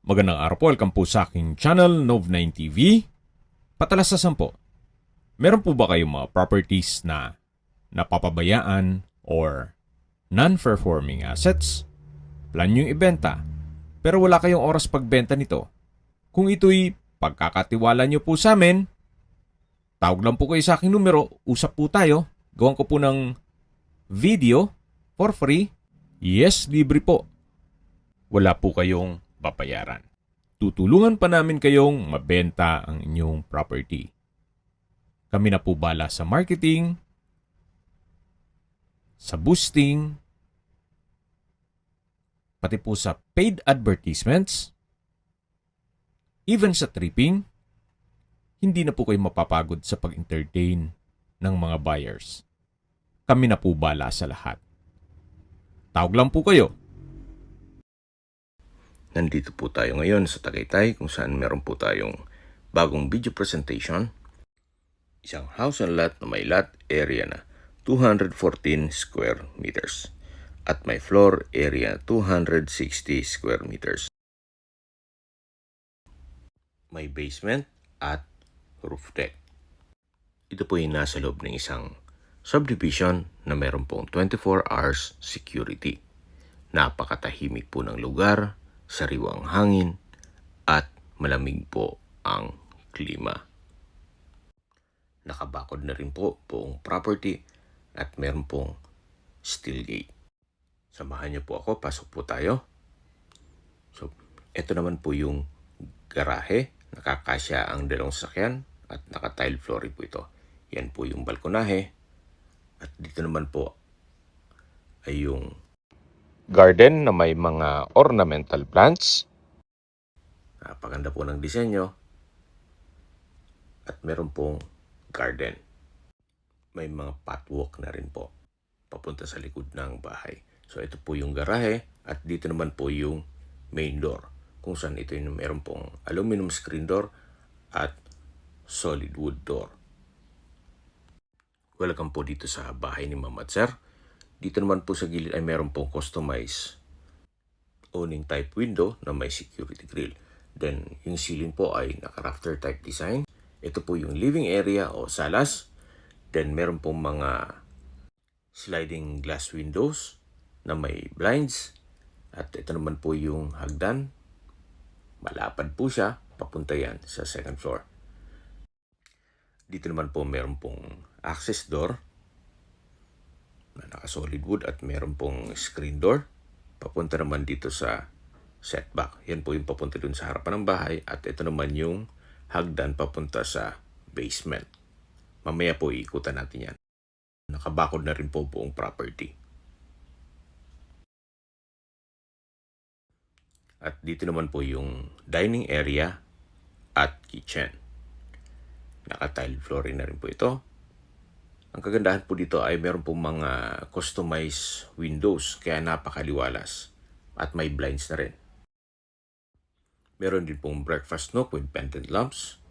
Magandang araw po, welcome po sa aking channel, Nov9 TV. Patalasasan po, meron po ba kayong mga properties na napapabayaan or non-performing assets? Plan nyo ibenta, pero wala kayong oras pagbenta nito. Kung ito'y pagkakatiwala nyo po sa amin, tawag lang po kayo sa aking numero, usap po tayo, gawan ko po ng video for free. Yes, libre po. Wala po kayong babayaran. Tutulungan pa namin kayong mabenta ang inyong property. Kami na po bala sa marketing, sa boosting, pati po sa paid advertisements, even sa tripping. Hindi na po kayo mapapagod sa pag-entertain ng mga buyers. Kami na po bala sa lahat. Tawag lang po kayo. Nandito po tayo ngayon sa Tagaytay kung saan meron po tayong bagong video presentation. Isang house and lot na may lot area na 214 square meters at may floor area 260 square meters. May basement at roof deck. Ito po ay nasa loob ng isang subdivision na meron pong 24 hours security. Napakatahimik po ng lugar, sariwang hangin, at malamig po ang klima. Nakabakod na rin po buong property at meron pong steel gate. Samahan niyo po ako, pasok po tayo. So, ito naman po yung garahe. Nakakasya ang dalawang sasakyan at naka-tile flooring po ito. Yan po yung balkonahe. At dito naman po ay yung garden na may mga ornamental plants. Napakaganda po ng disenyo. At meron pong garden. May mga pathwalk na rin po papunta sa likod ng bahay. So ito po yung garahe at dito naman po yung main door. Kung saan ito yung meron pong aluminum screen door at solid wood door. Welcome po dito sa bahay ni Ma'am at Sir. Dito naman po sa gilid ay meron pong customized awning type window na may security grill. Then yung ceiling po ay naka-rafter type design. Ito po yung living area o salas. Then meron pong mga sliding glass windows na may blinds. At ito naman po yung hagdan. Malapad po siya, papunta yan sa second floor. Dito naman po meron pong access door na naka-solid wood at meron pong screen door. Papunta naman dito sa setback. Yan po yung papunta dun sa harapan ng bahay at ito naman yung hagdan papunta sa basement. Mamaya po iikutan natin yan. Nakabakod na rin po buong property. At dito naman po yung dining area at kitchen. Naka-tile flooring na rin po ito. Ang kagandahan po dito ay meron pong mga customized windows kaya napakaliwalas at may blinds na rin. Meron din pong breakfast nook with pendant lamps.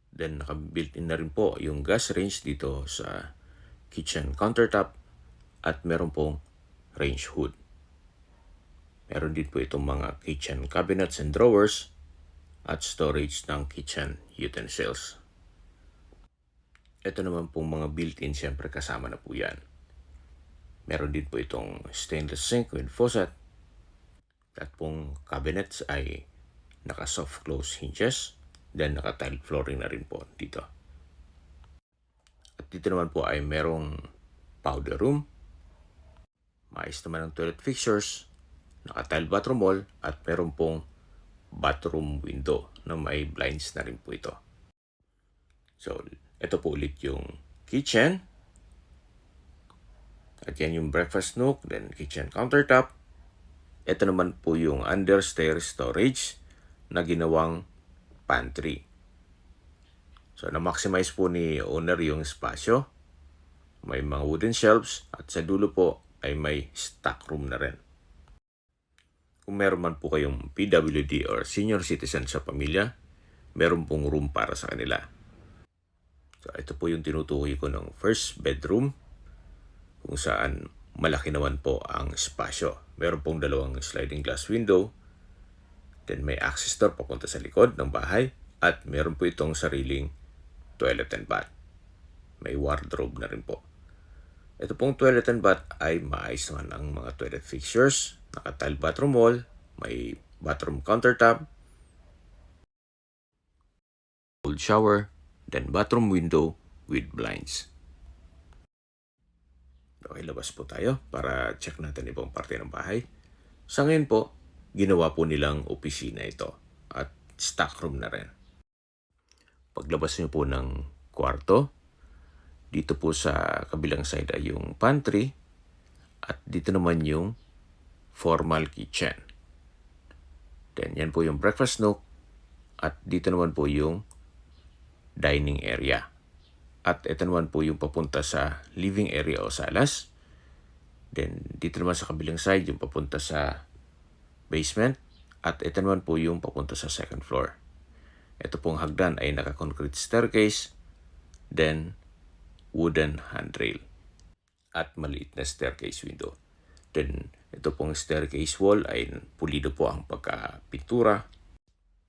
Then naka-built-in na rin po yung gas range dito sa kitchen countertop at meron pong range hood. Meron din po itong mga kitchen cabinets and drawers at storage ng kitchen utensils. Ito naman pong mga built-in, siyempre kasama na po yan. Meron din po itong stainless sink with faucet. At pong cabinets ay naka-soft close hinges. Then naka-tile flooring na rin po dito. At dito naman po ay merong powder room. Maayos naman ang toilet fixtures. Naka-tile bathroom wall at meron pong bathroom window na may blinds na rin po ito. So, ito po ulit yung kitchen. At yan yung breakfast nook, then kitchen countertop. Ito naman po yung understairs storage na ginawang pantry. So, na-maximize po ni owner yung espasyo. May mga wooden shelves at sa dulo po ay may stock room na rin. Kung meron man po kayong PWD or senior citizen sa pamilya, meron pong room para sa kanila. So, ito po yung tinutukoy ko ng first bedroom kung saan malaki naman po ang espasyo. Meron pong dalawang sliding glass window Then may access door papunta sa likod ng bahay at meron po itong sariling toilet and bath. May wardrobe na rin po. Ito pong toilet and bath ay maayos naman ang mga toilet fixtures. Naka-tile bathroom wall, may bathroom countertop, cold shower, then bathroom window with blinds. Okay, labas po tayo para check natin ibang parte ng bahay. Sa ngayon po, ginawa po nilang opisina ito at stock room na rin. Paglabas niyo po ng kwarto, dito po sa kabilang side ay yung pantry at dito naman yung formal kitchen. Then yan po yung breakfast nook at dito naman po yung dining area. At ito naman po yung papunta sa living area o salas. Then dito naman sa kabilang side yung papunta sa basement at ito naman po yung papunta sa second floor. Ito pong hagdan ay naka-concrete staircase, then wooden handrail at maliit na staircase window. Then ito pong staircase wall ay pulido po ang pagkapintura.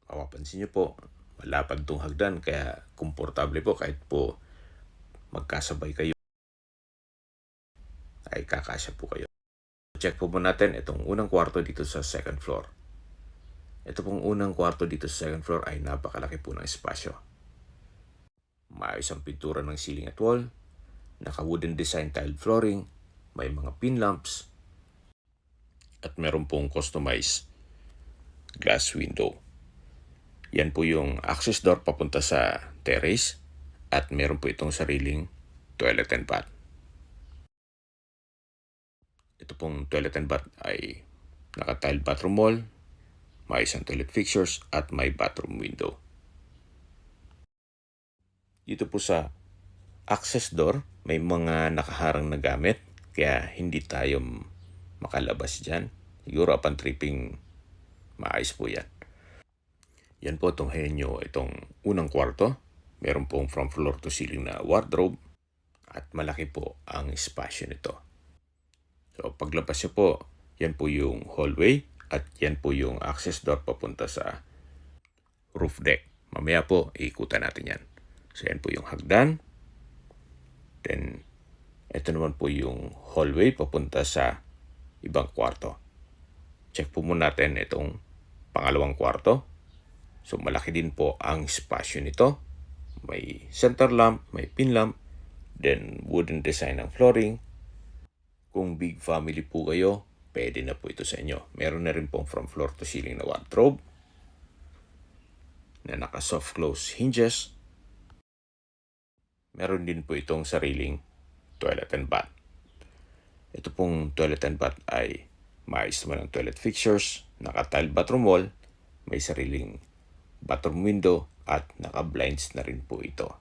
Mapapansin niyo po, malapad tong hagdan kaya komportable po kahit po magkasabay kayo ay kakasya po kayo. Check po muna natin itong unang kwarto dito sa second floor. Ito pong unang kwarto dito sa second floor ay napakalaki po ng espasyo. Maayos ang pintura ng ceiling at wall, naka-wooden design tiled flooring, may mga pin lamps, at meron pong customized glass window. Yan po yung access door papunta sa terrace at meron po itong sariling toilet and bath. Ito pong toilet and bath ay naka-tiled bathroom wall, may isang toilet fixtures at may bathroom window. Dito po sa access door, may mga nakaharang na gamit kaya hindi tayo makalabas dyan. Siguro upon tripping, maayos po yan. Yan po, tunghayan nyo itong unang kwarto. Meron pong from floor to ceiling na wardrobe at malaki po ang espasyo nito. So paglabas nyo po, yan po yung hallway at yan po yung access door papunta sa roof deck. Mamaya po, iikutan natin yan. So yan po yung hagdan. Then, ito naman po yung hallway papunta sa ibang kwarto. Check po muna natin itong pangalawang kwarto. So malaki din po ang espasyo nito. May center lamp, may pin lamp, then wooden design ng flooring. Kung big family po kayo, pwede na po ito sa inyo. Meron na rin pong from floor to ceiling na wardrobe na naka soft close hinges. Meron din po itong sariling toilet and bath. Ito pong toilet and bath ay maayos naman ang toilet fixtures, naka-tile bathroom wall, may sariling bathroom window at naka-blinds na rin po ito.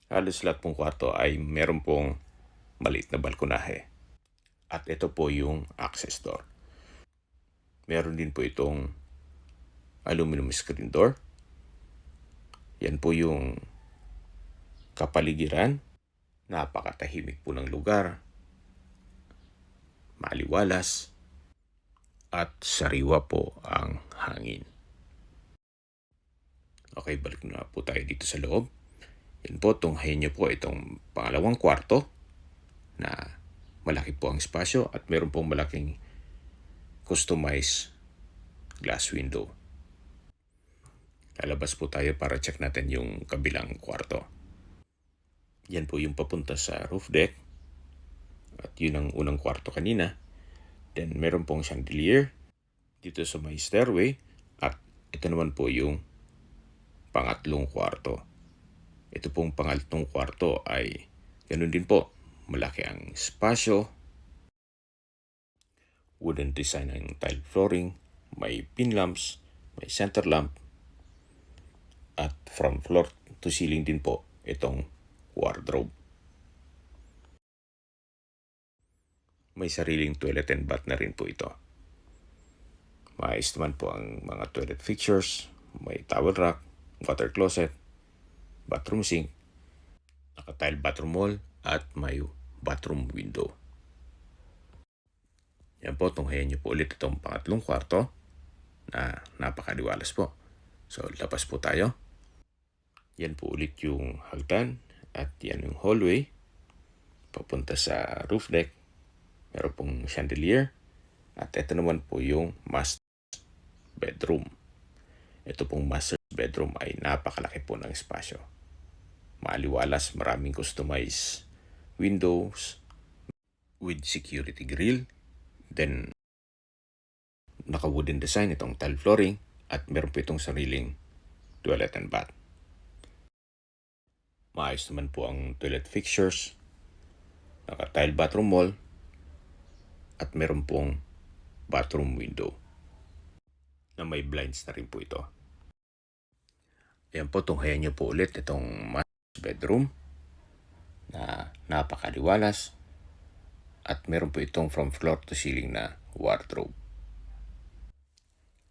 Halos lahat pong kwarto ay meron pong maliit na balkonahe. At ito po yung access door. Meron din po itong aluminum screen door. Yan po yung kapaligiran. Napakatahimik po ng lugar. Maliwalas. At sariwa po ang hangin. Okay, balik na po tayo dito sa loob. Yan po, tunghayin niyo po itong pangalawang kwarto na malaki po ang espasyo at meron pong malaking customized glass window. Lalabas po tayo para check natin yung kabilang kwarto. Yan po yung papunta sa roof deck. At yun ang unang kwarto kanina. Then meron pong chandelier dito sa may stairway. At ito naman po yung pangatlong kwarto. Ito pong pangatlong kwarto ay ganun din po. Malaki ang espasyo. Wooden design ng tile flooring. May pin lamps. May center lamp. At from floor to ceiling din po itong wardrobe. May sariling toilet and bath na rin po ito. Maayos naman po ang mga toilet fixtures. May towel rack, water closet, bathroom sink, naka-tile bathroom wall, at may bathroom window. Yan po, tunghayan niyo po ulit itong pangatlong kwarto. na napakaliwalas po. So, labas po tayo. Yan po ulit yung hagdan at yan yung hallway. Papunta sa roof deck. Meron pong chandelier. At ito naman po yung master bedroom. Ito pong master bedroom ay napakalaki po ng espasyo. Maaliwalas, maraming customized windows with security grill. Then, naka-wooden design itong tile flooring at meron po itong sariling toilet and bath. Maayos naman po ang toilet fixtures. Naka-tile bathroom wall at meron pong bathroom window na may blinds na rin po ito. Ayan po, tunghayan niyo po ulit itong master bedroom na napakaliwalas at meron po itong from floor to ceiling na wardrobe.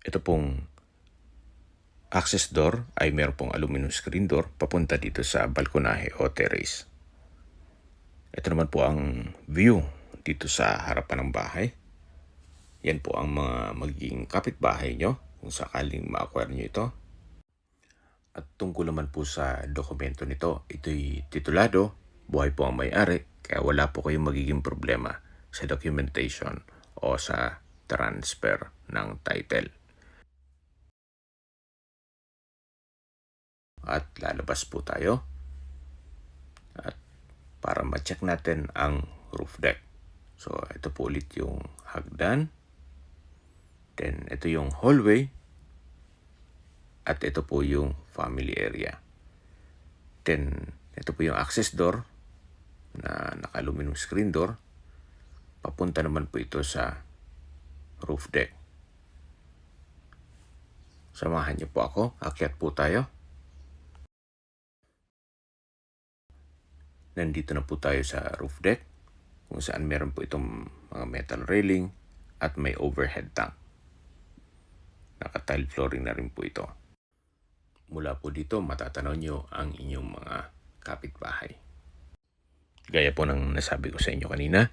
Ito pong access door ay meron pong aluminum screen door papunta dito sa balkonahe o terrace. Ito naman po ang view dito sa harapan ng bahay. Yan po ang mga magiging kapitbahay nyo kung sakaling ma-acquire nyo ito. At tungkol naman po sa dokumento nito, ito'y titulado, buhay po ang may-ari, kaya wala po kayong magiging problema sa documentation o sa transfer ng title. At lalabas po tayo at para ma-check natin ang roof deck. So, ito po ulit yung hagdan. Then, ito yung hallway. At ito po yung family area. Then, ito po yung access door na naka-aluminum screen door. Papunta naman po ito sa roof deck. Samahan niyo po ako. Akyat po tayo. Nandito na po tayo sa roof deck kung saan meron po itong mga metal railing at may overhead tank. Naka-tile flooring na rin po ito. Mula po dito matatanaw nyo ang inyong mga kapitbahay. Gaya po ng nasabi ko sa inyo kanina,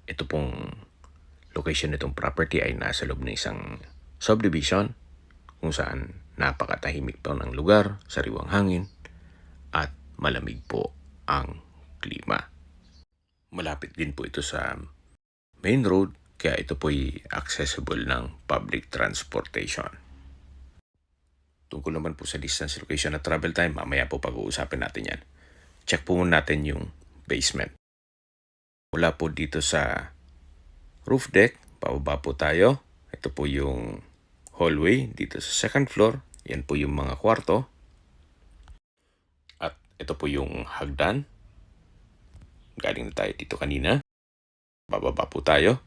ito pong location nitong property ay nasa loob ng isang subdivision kung saan napakatahimik po ng lugar, sariwang hangin at malamig po ang klima. Malapit din po ito sa main road kaya ito po'y accessible ng public transportation. Tungkol naman po sa distance, location at travel time, mamaya po pag-uusapin natin yan. Check po muna natin yung basement. Mula po dito sa roof deck, pababa po tayo. Ito po yung hallway dito sa second floor. Yan po yung mga kwarto. At ito po yung hagdan. Galing na tayo dito kanina. Bababa po tayo.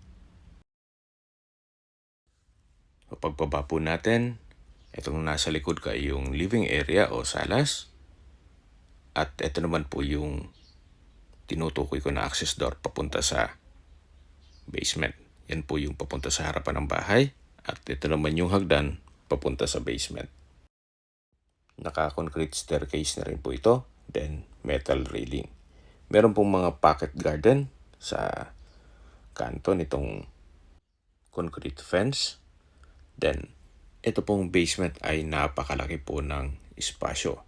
So, pagbaba po natin, itong nasa likod ka yung living area o salas. At ito naman po yung tinutukoy ko na access door papunta sa basement. Yan po yung papunta sa harapan ng bahay. At ito naman yung hagdan papunta sa basement. Naka-concrete staircase na rin po ito. Then, metal railing. Meron pong mga pocket garden sa kanto nitong concrete fence. Then, ito pong basement ay napakalaki po ng espasyo.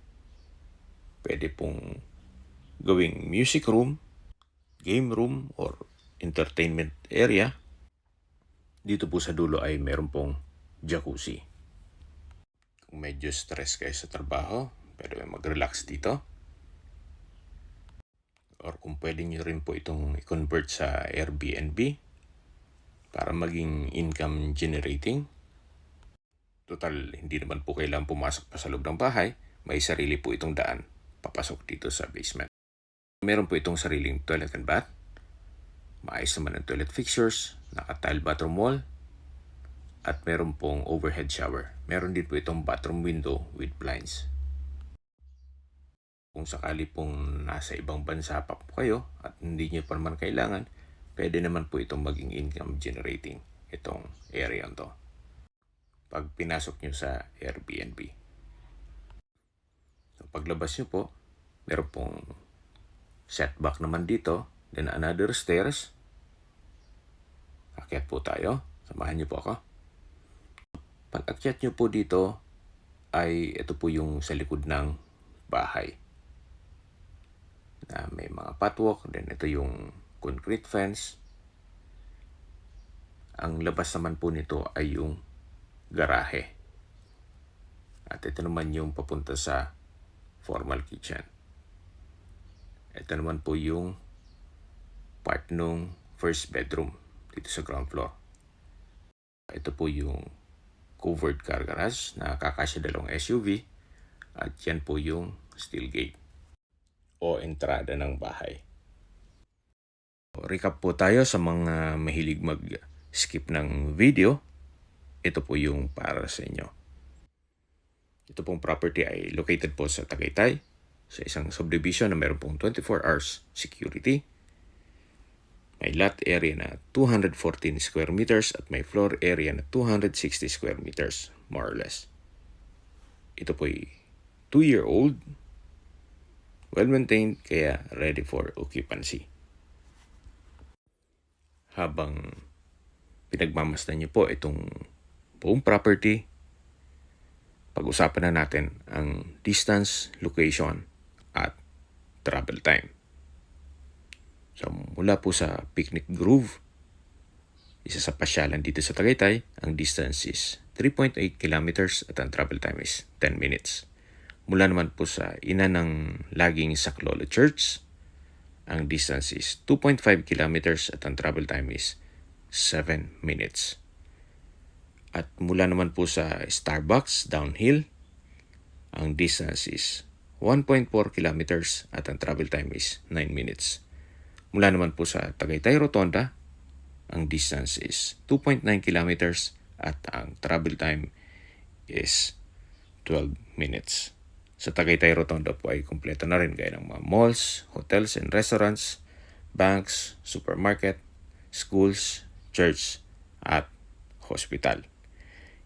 Pwede pong gawing music room, game room, or entertainment area. Dito po sa dulo ay meron pong jacuzzi. Kung medyo stress kayo sa trabaho, pwede mag-relax dito. Or kung pwede nyo rin po itong i-convert sa Airbnb para maging income generating. Total, hindi naman po kailangan pumasok pa sa loob ng bahay. May sarili po itong daan papasok dito sa basement. Meron po itong sariling toilet and bath. Maayos naman ang toilet fixtures, naka-tile bathroom wall, at meron pong overhead shower. Meron din po itong bathroom window with blinds. Kung sakali pong nasa ibang bansa pa po kayo at hindi nyo pa naman kailangan, pwede naman po itong maging income generating itong area to pag pinasok nyo sa Airbnb. So, paglabas nyo po, meron pong setback naman dito, then another stairs. Akyat po tayo. Samahan nyo po ako. Pag akyat nyo po dito, ay ito po yung sa likod ng bahay. Na may mga patwalk, then ito yung concrete fence. Ang labas naman po nito ay yung garahe. At ito naman yung papunta sa formal kitchen. Ito naman po yung part nung first bedroom dito sa ground floor. Ito po yung covered car garage na kakasya dalawang SUV at yan po yung steel gate o entrada ng bahay. Recap po tayo sa mga mahilig mag-skip ng video. Ito po yung para sa inyo. Ito pong property ay located po sa Tagaytay sa isang subdivision na meron pong 24 hours security. May lot area na 214 square meters at may floor area na 260 square meters, more or less. Ito po ay 2-year-old, well-maintained, kaya ready for occupancy. Habang pinagmamasdan niyo po itong buong property, pag-usapan na natin ang distance, location, at travel time. So, mula po sa Picnic Grove, isa sa pasyalan dito sa Tagaytay, ang distance is 3.8 kilometers at ang travel time is 10 minutes. Mula naman po sa ina ng laging Saklolo Church, ang distance is 2.5 kilometers at ang travel time is 7 minutes. At mula naman po sa Starbucks downhill, ang distance is 1.4 kilometers at ang travel time is 9 minutes. Mula naman po sa Tagaytay Rotonda, ang distance is 2.9 kilometers at ang travel time is 12 minutes. Sa Tagaytay Rotonda po ay kumpleto na rin gaya ng mga malls, hotels and restaurants, banks, supermarket, schools, church, at hospital.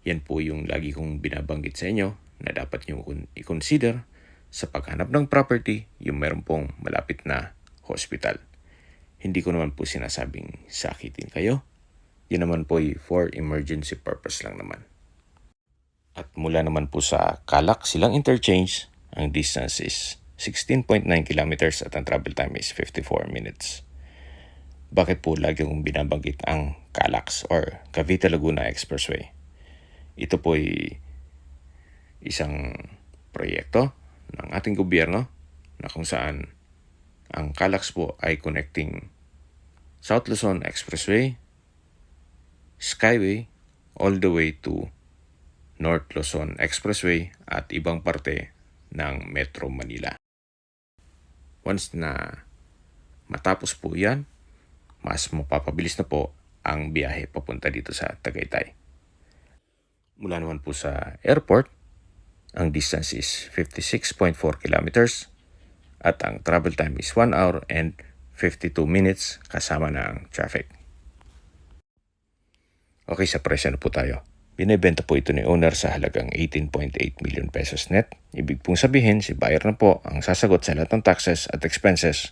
Yan po yung lagi kong binabanggit sa inyo na dapat nyo i-consider sa paghanap ng property yung meron pong malapit na hospital. Hindi ko naman po sinasabing sakitin kayo. Yun naman po ay for emergency purpose lang naman. At mula naman po sa Calac Silang Interchange, ang distance is 16.9 kilometers at ang travel time is 54 minutes. Bakit po lagi kong binabanggit ang Calax or Cavite Laguna Expressway? Ito po ay isang proyekto ng ating gobyerno na kung saan ang Calax po ay connecting South Luzon Expressway, Skyway, all the way to North Luzon Expressway at ibang parte ng Metro Manila. Once na matapos po yan, mas mapapabilis na po ang biyahe papunta dito sa Tagaytay. Mula naman po sa airport, ang distance is 56.4 kilometers at ang travel time is 1 hour and 52 minutes kasama na ang traffic. Okay, sa presyo na po tayo. Binibenta po ito ni owner sa halagang 18.8 million pesos net. Ibig pong sabihin, si buyer na po ang sasagot sa lahat ng taxes at expenses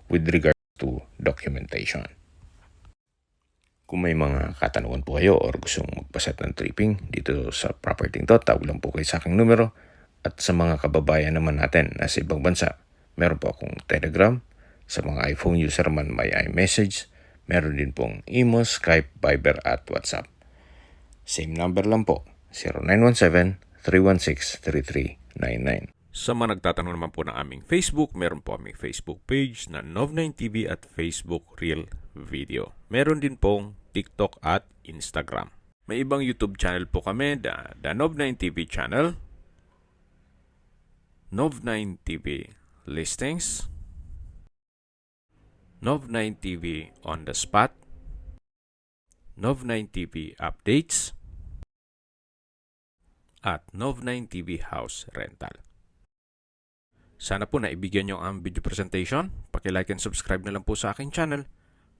with regard to documentation. Kung may mga katanungan po kayo or gustong magpaset ng tripping dito sa property to, tawag lang po kayo sa aking numero. At sa mga kababayan naman natin na sa ibang bansa, meron po akong Telegram. Sa mga iPhone user man may iMessage. Meron din pong Imo, Skype, Viber at WhatsApp. Same number lang po, 0917-316-3399. Sa mga nagtatanong naman po ng aming Facebook, meron po aming Facebook page na Nov9TV at Facebook Real Video. Meron din pong TikTok at Instagram. May ibang YouTube channel po kami, the Nov9TV channel, Nov9TV Listings, Nov9TV On The Spot, Nov9TV Updates, at Nov9TV House Rental. Sana po naibigyan nyo ang video presentation. Paki-like and subscribe na lang po sa aking channel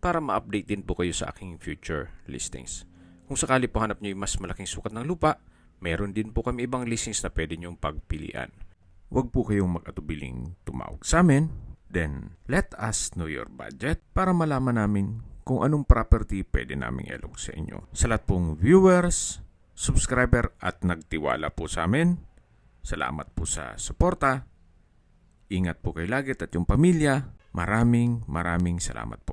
para ma-update din po kayo sa aking future listings. Kung sakali po hanap nyo yung mas malaking sukat ng lupa, meron din po kami ibang listings na pwede nyong pagpilian. Huwag po kayong mag-atubiling tumawag sa amin. Then, let us know your budget para malaman namin kung anong property pwede naming ilog sa inyo. Sa lahat pong viewers, subscriber at nagtiwala po sa amin. Salamat po sa suporta. Ingat po kayo lagi at yung pamilya. Maraming salamat po.